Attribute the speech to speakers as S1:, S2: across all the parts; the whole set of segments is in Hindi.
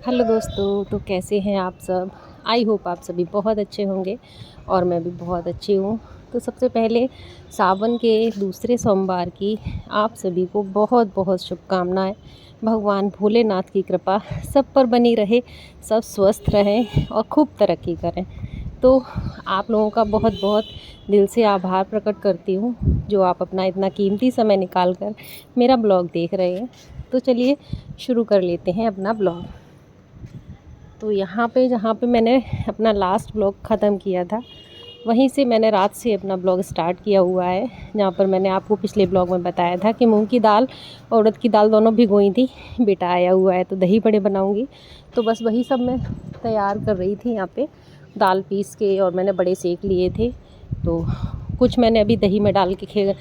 S1: हेलो दोस्तों, तो कैसे हैं आप सब। आई होप आप सभी बहुत अच्छे होंगे और मैं भी बहुत अच्छी हूँ। तो सबसे पहले सावन के दूसरे सोमवार की आप सभी को बहुत बहुत शुभकामनाएं। भगवान भोलेनाथ की कृपा सब पर बनी रहे, सब स्वस्थ रहें और खूब तरक्की करें। तो आप लोगों का बहुत बहुत दिल से आभार प्रकट करती हूँ जो आप अपना इतना कीमती समय निकाल कर मेरा ब्लॉग देख रहे हैं। तो चलिए शुरू कर लेते हैं अपना ब्लॉग। तो यहाँ पे जहाँ पे मैंने अपना लास्ट ब्लॉग ख़त्म किया था, वहीं से मैंने रात से अपना ब्लॉग स्टार्ट किया हुआ है। जहाँ पर मैंने आपको पिछले ब्लॉग में बताया था कि मूंग की दाल और उड़द की दाल दोनों भिगोई थी। बेटा आया हुआ है तो दही बड़े बनाऊंगी, तो बस वही सब मैं तैयार कर रही थी। यहाँ पे दाल पीस के और मैंने बड़े सेक लिए थे। तो कुछ मैंने अभी दही में डाल के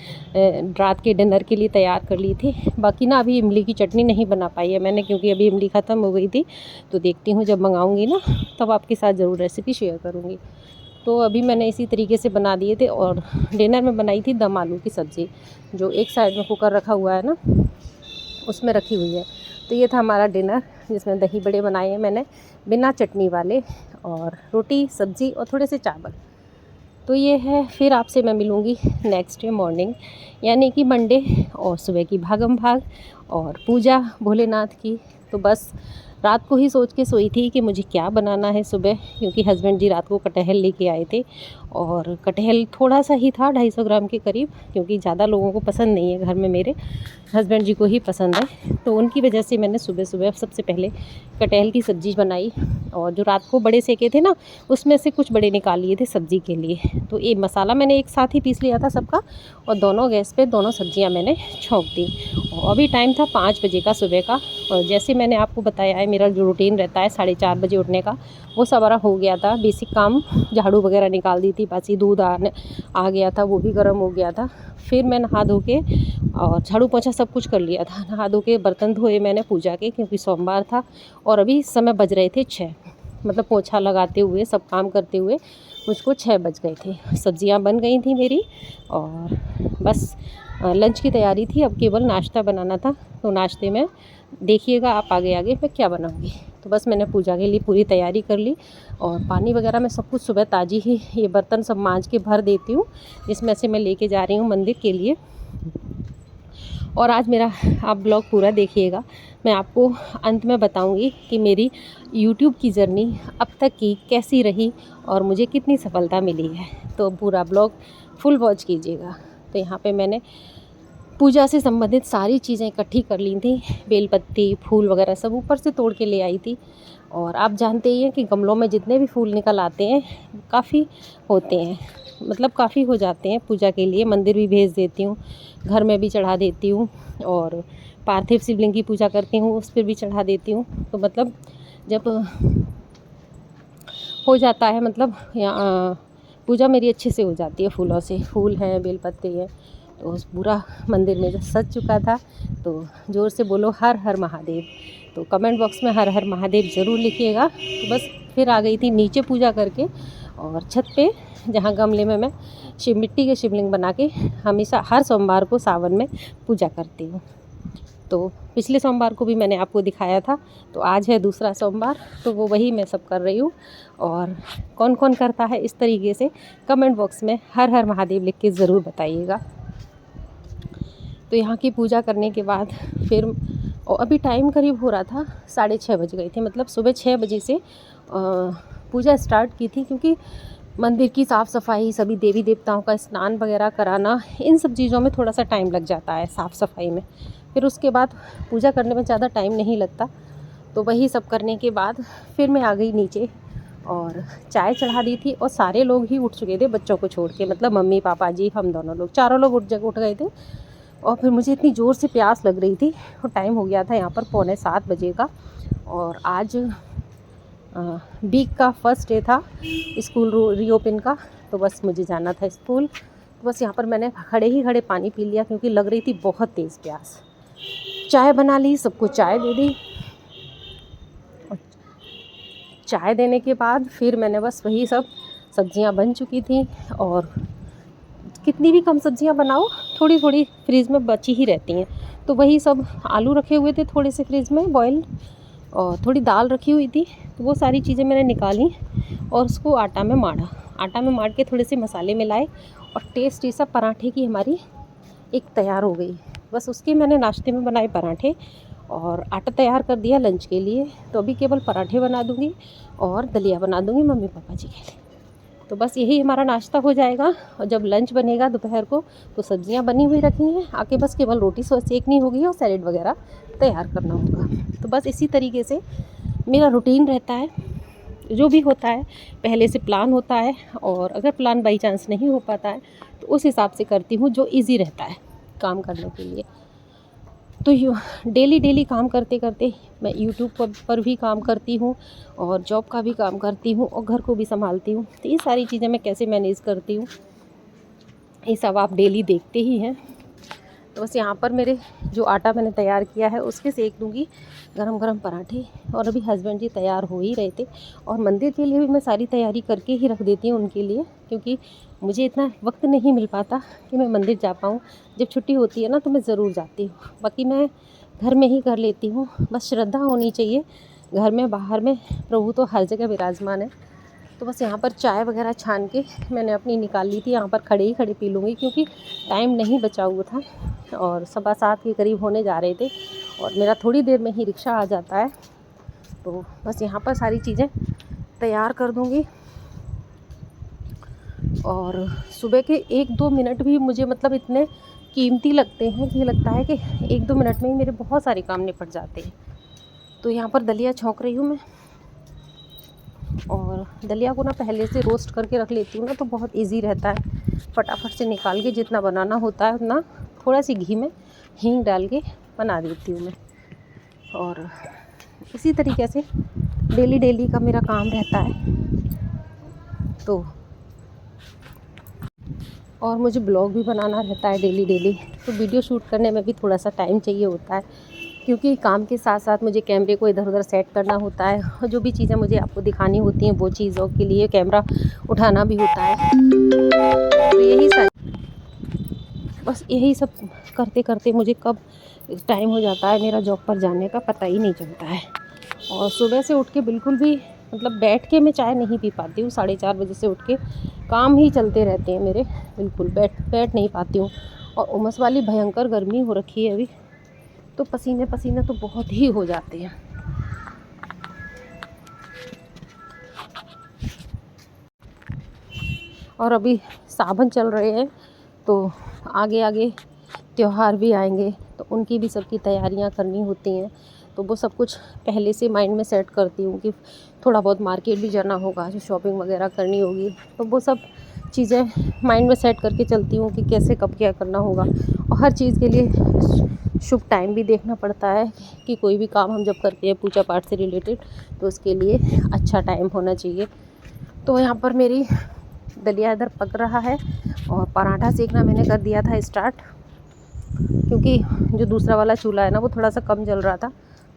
S1: रात के डिनर के लिए तैयार कर ली थी। बाकी ना अभी इमली की चटनी नहीं बना पाई है मैंने, क्योंकि अभी इमली ख़त्म हो गई थी। तो देखती हूँ जब मंगाऊँगी ना तब आपके साथ ज़रूर रेसिपी शेयर करूँगी। तो अभी मैंने इसी तरीके से बना दिए थे। और डिनर में बनाई थी दम आलू की सब्ज़ी, जो एक साइड में कुकर रखा हुआ है ना, उसमें रखी हुई है। तो ये था हमारा डिनर, जिसमें दही बड़े बनाए हैं मैंने बिना चटनी वाले, और रोटी सब्ज़ी और थोड़े से चावल। तो ये है, फिर आपसे मैं मिलूँगी नेक्स्ट डे मॉर्निंग, यानी कि मंडे, और सुबह की भागम भाग और पूजा भोलेनाथ की। तो बस रात को ही सोच के सोई थी कि मुझे क्या बनाना है सुबह, क्योंकि हस्बैंड जी रात को कटहल लेके आए थे। और कटहल थोड़ा सा ही था, 250 ग्राम के करीब, क्योंकि ज़्यादा लोगों को पसंद नहीं है घर में, मेरे हस्बैंड जी को ही पसंद है। तो उनकी वजह से मैंने सुबह सुबह सबसे पहले कटहल की सब्ज़ी बनाई। और जो रात को बड़े सेके थे ना, उसमें से कुछ बड़े निकाल लिए थे सब्ज़ी के लिए। तो ये मसाला मैंने एक साथ ही पीस लिया था सबका, और दोनों गैस पे दोनों सब्जियां मैंने छोंक दी। और अभी टाइम था 5 बजे का सुबह का। और जैसे मैंने आपको बताया है, मेरा जो रूटीन रहता है 4:30 बजे उठने का, वो सारा हो गया था। बेसिक काम, झाड़ू वगैरह निकाल दी थी, बासी दूध आ गया था, वो भी गर्म हो गया था। फिर मैं नहा धो के और झाड़ू पोछा सब कुछ कर लिया था। नहा धो के बर्तन धोए मैंने पूजा के, क्योंकि सोमवार था। और अभी समय बज रहे थे 6, मतलब पोछा लगाते हुए सब काम करते हुए मुझको 6 बज गए थे। सब्जियां बन गई थी मेरी, और बस लंच की तैयारी थी। अब केवल नाश्ता बनाना था। तो नाश्ते में देखिएगा आप आगे आगे मैं क्या बनाऊंगी। तो बस मैंने पूजा के लिए पूरी तैयारी कर ली, और पानी वगैरह मैं सब कुछ सुबह ताज़ी ही, ये बर्तन सब मांज के भर देती हूँ, जिसमें से मैं लेके जा रही हूँ मंदिर के लिए। और आज मेरा आप ब्लॉग पूरा देखिएगा। मैं आपको अंत में बताऊंगी कि मेरी यूट्यूब की जर्नी अब तक की कैसी रही और मुझे कितनी सफलता मिली है। तो पूरा ब्लॉग फुल वॉच कीजिएगा। तो यहाँ पे मैंने पूजा से संबंधित सारी चीज़ें इकट्ठी कर ली थी। बेलपत्ती, फूल वगैरह सब ऊपर से तोड़ के ले आई थी। और आप जानते ही हैं कि गमलों में जितने भी फूल निकल आते हैं काफ़ी होते हैं, मतलब काफ़ी हो जाते हैं पूजा के लिए। मंदिर भी भेज देती हूँ, घर में भी चढ़ा देती हूँ, और पार्थिव शिवलिंग की पूजा करती हूँ उस पर भी चढ़ा देती हूँ। तो मतलब जब हो जाता है, मतलब पूजा मेरी अच्छे से हो जाती है फूलों से। फूल हैं, बेलपत्ते हैं। तो उस पूरा मंदिर में जब सज चुका था, तो ज़ोर से बोलो हर हर महादेव। तो कमेंट बॉक्स में हर हर महादेव ज़रूर लिखिएगा। तो बस फिर आ गई थी नीचे पूजा करके, और छत पे जहाँ गमले में मैं मिट्टी के शिवलिंग बना के हमेशा हर सोमवार को सावन में पूजा करती हूँ। तो पिछले सोमवार को भी मैंने आपको दिखाया था। तो आज है दूसरा सोमवार, तो वो वही मैं सब कर रही हूँ। और कौन कौन करता है इस तरीके से, कमेंट बॉक्स में हर हर महादेव लिख के ज़रूर बताइएगा। तो यहाँ की पूजा करने के बाद फिर, और अभी टाइम करीब हो रहा था 6:30 बज गए थे, मतलब सुबह 6 बजे से पूजा स्टार्ट की थी। क्योंकि मंदिर की साफ़ सफाई, सभी देवी देवताओं का स्नान वगैरह कराना, इन सब चीज़ों में थोड़ा सा टाइम लग जाता है, साफ़ सफाई में। फिर उसके बाद पूजा करने में ज़्यादा टाइम नहीं लगता। तो वही सब करने के बाद फिर मैं आ गई नीचे, और चाय चढ़ा दी थी। और सारे लोग ही उठ चुके थे बच्चों को छोड़ के, मतलब मम्मी पापा जी, हम दोनों लोग, चारों लोग उठ गए थे। और फिर मुझे इतनी ज़ोर से प्यास लग रही थी, और टाइम हो गया था यहाँ पर 6:45 बजे का। और आज वीक का फर्स्ट डे था स्कूल रीओपन का। तो बस मुझे जाना था स्कूल। तो बस यहाँ पर मैंने खड़े ही खड़े पानी पी लिया, क्योंकि लग रही थी बहुत तेज़ प्यास। चाय बना ली, सबको चाय दे दी। और चाय देने के बाद फिर मैंने बस वही सब, सब्जियां बन चुकी थी। और कितनी भी कम सब्जियां बनाओ, थोड़ी थोड़ी फ्रीज़ में बची ही रहती हैं। तो वही सब, आलू रखे हुए थे थोड़े से फ्रीज़ में बॉयल, और थोड़ी दाल रखी हुई थी, तो वो सारी चीज़ें मैंने निकाली और उसको आटा में माड़ा। आटा में माड़ के थोड़े से मसाले मिलाए और टेस्टी सा पराठे की हमारी एक तैयार हो गई। बस उसके मैंने नाश्ते में बनाए पराठे और आटा तैयार कर दिया लंच के लिए। तो अभी केवल पराठे बना दूँगी और दलिया बना दूँगी मम्मी पापा जी के लिए। तो बस यही हमारा नाश्ता हो जाएगा। और जब लंच बनेगा दोपहर को तो सब्जियां बनी हुई रखी हैं, आके बस केवल रोटी सेकनी होगी और सैलेड वगैरह तैयार करना होगा। तो बस इसी तरीके से मेरा रूटीन रहता है। जो भी होता है पहले से प्लान होता है, और अगर प्लान बाई चांस नहीं हो पाता है तो उस हिसाब से करती हूँ जो ईज़ी रहता है काम करने के लिए। तो डेली काम करते करते मैं यूट्यूब पर भी काम करती हूँ और जॉब का भी काम करती हूँ और घर को भी संभालती हूँ। तो ये सारी चीज़ें मैं कैसे मैनेज करती हूँ ये सब आप डेली देखते ही हैं। तो बस यहाँ पर मेरे जो आटा मैंने तैयार किया है उसके सेक दूँगी गरम गरम पराठे। और अभी हस्बैंड जी तैयार हो ही रहे थे, और मंदिर के लिए भी मैं सारी तैयारी करके ही रख देती हूँ उनके लिए, क्योंकि मुझे इतना वक्त नहीं मिल पाता कि मैं मंदिर जा पाऊँ। जब छुट्टी होती है ना तो मैं ज़रूर जाती हूँ, बाकी मैं घर में ही कर लेती हूँ। बस श्रद्धा होनी चाहिए घर में बाहर में, प्रभु तो हर जगह विराजमान है। तो बस यहाँ पर चाय वगैरह छान के मैंने अपनी निकाल ली थी, यहाँ पर खड़े ही खड़े पी लूँगी क्योंकि टाइम नहीं बचा हुआ था और 7:15 के करीब होने जा रहे थे और मेरा थोड़ी देर में ही रिक्शा आ जाता है। तो बस यहाँ पर सारी चीज़ें तैयार कर दूँगी। और सुबह के 1-2 मिनट भी मुझे मतलब इतने कीमती लगते हैं कि लगता है कि 1-2 मिनट में ही मेरे बहुत सारे काम निपट जाते हैं। तो यहाँ पर दलिया छौंक रही हूँ मैं, और दलिया को ना पहले से रोस्ट करके रख लेती हूँ ना तो बहुत इजी रहता है। फटाफट से निकाल के जितना बनाना होता है उतना थोड़ा सी घी में हींग डाल के बना देती हूँ मैं। और इसी तरीके से डेली का मेरा काम रहता है। तो और मुझे ब्लॉग भी बनाना रहता है डेली, तो वीडियो शूट करने में भी थोड़ा सा टाइम चाहिए होता है, क्योंकि काम के साथ साथ मुझे कैमरे को इधर उधर सेट करना होता है और जो भी चीज़ें मुझे आपको दिखानी होती हैं वो चीज़ों के लिए कैमरा उठाना भी होता है। तो यही सब करते करते मुझे कब टाइम हो जाता है मेरा जॉब पर जाने का पता ही नहीं चलता है। और सुबह से उठ के बिल्कुल भी मतलब बैठ के मैं चाय नहीं पी पाती हूँ। 4:30 बजे से उठ के काम ही चलते रहते हैं मेरे, बिल्कुल बैठ नहीं पाती हूँ। और उमस वाली भयंकर गर्मी हो रखी है अभी, तो पसीने तो बहुत ही हो जाते हैं। और अभी सावन चल रहे हैं तो आगे त्योहार भी आएंगे, तो उनकी भी सबकी तैयारियां करनी होती हैं। तो वो सब कुछ पहले से माइंड में सेट करती हूँ कि थोड़ा बहुत मार्केट भी जाना होगा, जो शॉपिंग वगैरह करनी होगी, तो वो सब चीज़ें माइंड में सेट करके चलती हूँ कि कैसे कब क्या करना होगा। और हर चीज़ के लिए शुभ टाइम भी देखना पड़ता है कि कोई भी काम हम जब करते हैं पूजा पाठ से रिलेटेड तो उसके लिए अच्छा टाइम होना चाहिए। तो यहाँ पर मेरी दलिया इधर पक रहा है और पराठा सेकना मैंने कर दिया था स्टार्ट, क्योंकि जो दूसरा वाला चूल्हा है ना वो थोड़ा सा कम जल रहा था,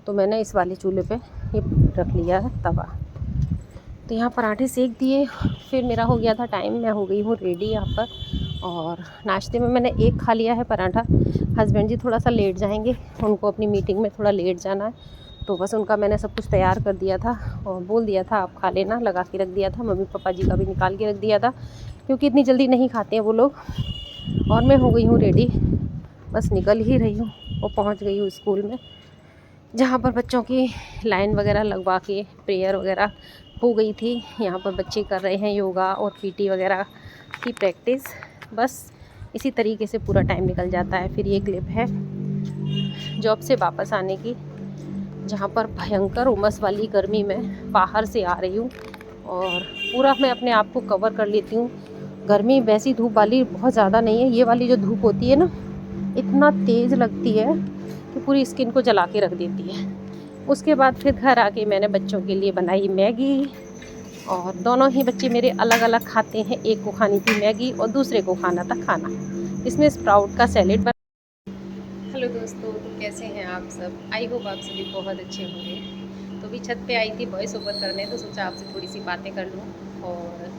S1: तो मैंने इस वाले चूल्हे पे ये रख लिया है तवा। तो यहाँ पराठे सेक दिए, फिर मेरा हो गया था टाइम, मैं हो गई हूँ रेडी यहाँ पर। और नाश्ते में मैंने एक खा लिया है पराठा। हस्बैंड जी थोड़ा सा लेट जाएंगे, उनको अपनी मीटिंग में थोड़ा लेट जाना है, तो बस उनका मैंने सब कुछ तैयार कर दिया था और बोल दिया था आप खा लेना, लगा के रख दिया था। मम्मी पापा जी का भी निकाल के रख दिया था, क्योंकि इतनी जल्दी नहीं खाते हैं वो लोग। और मैं हो गई हूँ रेडी, बस निकल ही रही हूँ और पहुँच गई हूँ स्कूल में, जहाँ पर बच्चों की लाइन वगैरह लगवा के प्रेयर वगैरह हो गई थी। यहाँ पर बच्चे कर रहे हैं योगा और पीटी वगैरह की प्रैक्टिस। बस इसी तरीके से पूरा टाइम निकल जाता है। फिर ये क्लिप है जॉब से वापस आने की, जहाँ पर भयंकर उमस वाली गर्मी में बाहर से आ रही हूँ और पूरा मैं अपने आप को कवर कर लेती हूँ। गर्मी वैसी धूप वाली बहुत ज़्यादा नहीं है, ये वाली जो धूप होती है ना इतना तेज़ लगती है कि पूरी स्किन को जला के रख देती है। उसके बाद फिर घर आके मैंने बच्चों के लिए बनाई मैगी, और दोनों ही बच्चे मेरे अलग अलग खाते हैं। एक को खानी थी मैगी और दूसरे को खाना था खाना। इसमें स्प्राउट का सैलेड बना। हेलो दोस्तों, तो कैसे हैं आप सब? आई होप आप सभी बहुत अच्छे होंगे। तो भी छत पे आई थी वॉइस ओवर करने, तो सोचा आपसे थोड़ी सी बातें कर लूँ। और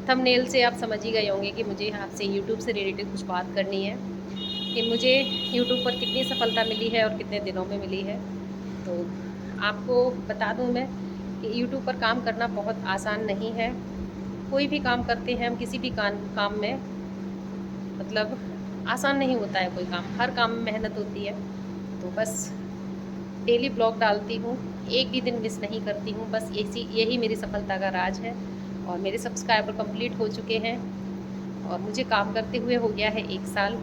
S1: थंबनेल से आप समझ ही गए होंगे कि मुझे आपसे यूट्यूब से रिलेटेड कुछ बात करनी है कि मुझे यूट्यूब पर कितनी सफलता मिली है और कितने दिनों में मिली है। तो आपको बता दूं मैं कि यूट्यूब पर काम करना बहुत आसान नहीं है। कोई भी काम करते हैं हम, किसी भी काम में मतलब आसान नहीं होता है कोई काम, हर काम में मेहनत होती है। तो बस डेली ब्लॉग डालती हूँ, एक भी दिन मिस नहीं करती हूँ, बस यही मेरी सफलता का राज है। और मेरे सब्सक्राइबर कंप्लीट हो चुके हैं और मुझे काम करते हुए हो गया है 1 साल।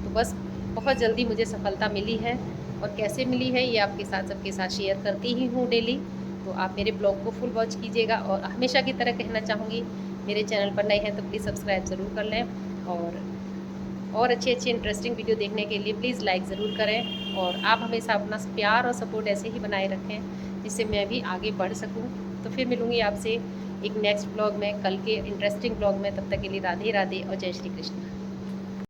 S1: तो बस बहुत जल्दी मुझे सफलता मिली है, और कैसे मिली है ये आपके साथ सबके साथ शेयर करती ही हूँ डेली। तो आप मेरे ब्लॉग को फुल वॉच कीजिएगा, और हमेशा की तरह कहना चाहूँगी, मेरे चैनल पर नए हैं तो प्लीज़ सब्सक्राइब ज़रूर कर लें, और अच्छे अच्छे इंटरेस्टिंग वीडियो देखने के लिए प्लीज़ लाइक ज़रूर करें। और आप हमेशा अपना प्यार और सपोर्ट ऐसे ही बनाए रखें जिससे मैं भी आगे बढ़ सकूं। तो फिर मिलूँगी आपसे एक नेक्स्ट ब्लॉग में, कल के इंटरेस्टिंग ब्लॉग में। तब तक के लिए राधे राधे और जय श्री कृष्ण।